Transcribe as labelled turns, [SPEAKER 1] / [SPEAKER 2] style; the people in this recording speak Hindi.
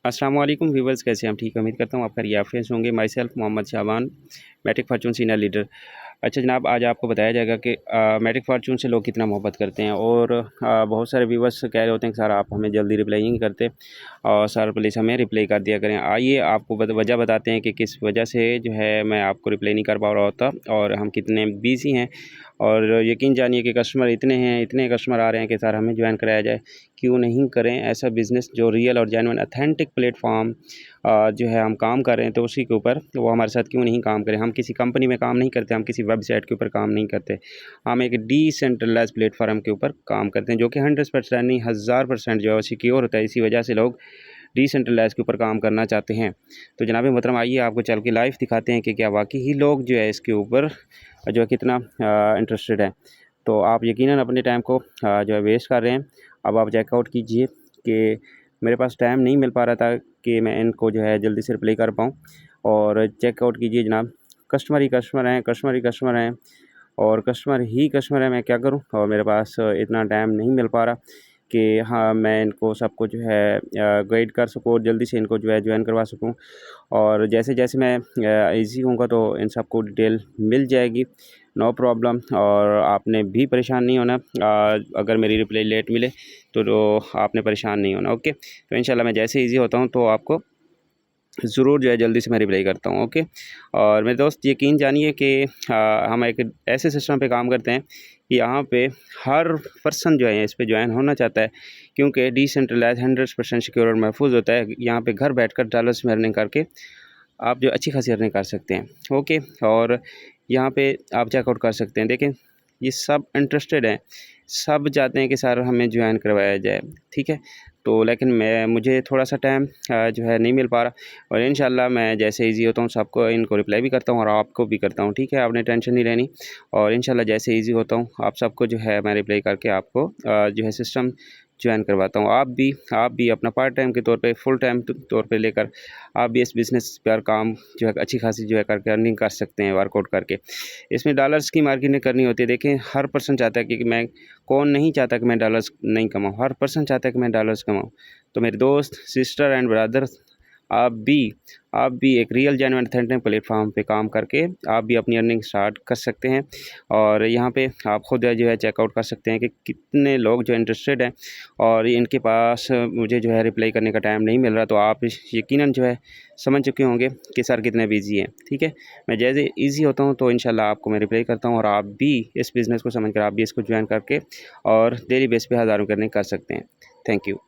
[SPEAKER 1] अस्सलाम वालेकुम व्यूवर्स, कैसे हैं हम? ठीक है, उम्मीद करता हूँ आप खैरियत होंगे। Myself Mohammad Shaban, Matrix Fortune senior leader. अच्छा जनाब, आज आपको बताया जाएगा कि मैट्रिक फार्चून से लोग कितना मोहब्बत करते हैं और बहुत सारे व्यूवर्स कह रहे होते हैं कि सर आप हमें जल्दी रिप्लाई नहीं करते और सर प्लीज़ हमें रिप्लाई कर दिया करें। आइए आपको वजह बताते हैं कि किस वजह से जो है मैं आपको रिप्लाई नहीं कर पा रहा होता और हम कितने बिज़ी हैं। और यकीन जानिए कि कस्टमर इतने हैं, इतने कस्टमर आ रहे हैं कि सर हमें ज्वाइन कराया जाए। क्यों नहीं करें ऐसा बिज़नेस जो रियल और जेन्युइन ऑथेंटिक प्लेटफॉर्म जो है हम काम कर रहे हैं, तो उसी के ऊपर वो हमारे साथ क्यों नहीं काम करें। हम किसी कंपनी में काम नहीं करते, हम किसी वेबसाइट के ऊपर काम नहीं करते, हम एक डिसेंट्रलाइज प्लेटफॉर्म के ऊपर काम करते हैं जो कि 100% नहीं 1000% जो है सिक्योर होता है। इसी वजह से लोग डिसेंट्रलाइज के ऊपर काम करना चाहते हैं। तो जनाब मोहतरम, आइए आपको चल के लाइव दिखाते हैं कि क्या वाकई ही लोग जो है इसके ऊपर जो है कितना इंटरेस्टेड है। तो आप यकीनन अपने टाइम को जो है वेस्ट कर रहे हैं। अब आप चेकआउट कीजिए कि मेरे पास टाइम नहीं मिल पा रहा था कि मैं इनको जो है जल्दी से रिप्लाई कर पाऊँ। और चेकआउट कीजिए जनाब, कस्टमर ही कस्टमर हैं, कस्टमर ही कस्टमर हैं और कस्टमर ही कस्टमर है। मैं क्या करूं, और मेरे पास इतना टाइम नहीं मिल पा रहा कि हाँ मैं इनको सबको जो है गाइड कर सकूँ और जल्दी से इनको जो है ज्वाइन करवा सकूँ। और जैसे जैसे मैं इजी होऊंगा तो इन सबको डिटेल मिल जाएगी, नो प्रॉब्लम। और आपने भी परेशान नहीं होना, अगर मेरी रिप्लाई लेट मिले तो आपने परेशान नहीं होना। ओके, तो इंशाल्लाह मैं जैसे ईजी होता हूँ तो आपको ज़रूर जो है जल्दी से मैं रिप्लाई करता हूँ। ओके, और मेरे दोस्त यकीन जानिए कि हम एक ऐसे सिस्टम पे काम करते हैं कि यहाँ पे हर पर्सन जो है इस पे ज्वाइन होना चाहता है, क्योंकि डिसेंट्रलाइज 100% सिक्योर और महफूज होता है। यहाँ पे घर बैठकर डॉलर्स में अर्निंग करके आप जो अच्छी खासी अर्निंग कर सकते हैं। ओके, और यहाँ पे आप चेकआउट कर सकते हैं। देखें, ये सब इंटरेस्टेड हैं, सब चाहते हैं कि सर हमें ज्वाइन करवाया जाए। ठीक है, तो लेकिन मुझे थोड़ा सा टाइम जो है नहीं मिल पा रहा, और इंशाल्लाह मैं जैसे ईजी होता हूँ सबको इनको रिप्लाई भी करता हूँ और आपको भी करता हूँ। ठीक है, आपने टेंशन नहीं लेनी, और इंशाल्लाह जैसे ईजी होता हूँ आप सबको जो है मैं रिप्लाई करके आपको जो है सिस्टम ज्वाइन करवाता हूँ। आप भी अपना पार्ट टाइम के तौर पे, फुल टाइम तौर पे लेकर आप भी इस बिज़नेस पर काम जो है अच्छी खासी जो है करके अर्निंग कर सकते हैं वर्कआउट करके। इसमें डॉलर्स की मार्केटिंग करनी होती है। देखें, हर पर्सन चाहता है कि मैं, कौन नहीं चाहता कि मैं डॉलर्स नहीं कमाऊँ, हर पर्सन चाहता है कि मैं डॉलर्स कमाऊँ। तो मेरे दोस्त, सिस्टर एंड ब्रदर, आप भी एक रियल जेन्युइन ऑथेंटिक प्लेटफॉर्म पे काम करके आप भी अपनी अर्निंग स्टार्ट कर सकते हैं। और यहाँ पे आप खुद जो है चेकआउट कर सकते हैं कि कितने लोग जो इंटरेस्टेड हैं और इनके पास मुझे जो है रिप्लाई करने का टाइम नहीं मिल रहा। तो आप यकीनन जो है समझ चुके होंगे कि सर कितने बिजी हैं। ठीक है, मैं जैसे ईजी होता हूँ तो इंशाल्लाह आपको मैं रिप्लाई करता हूँ, और आप भी इस बिज़नेस को समझ कर आप भी इसको ज्वाइन करके और डेली बेस पे हज़ारों करने कर सकते हैं। Thank you.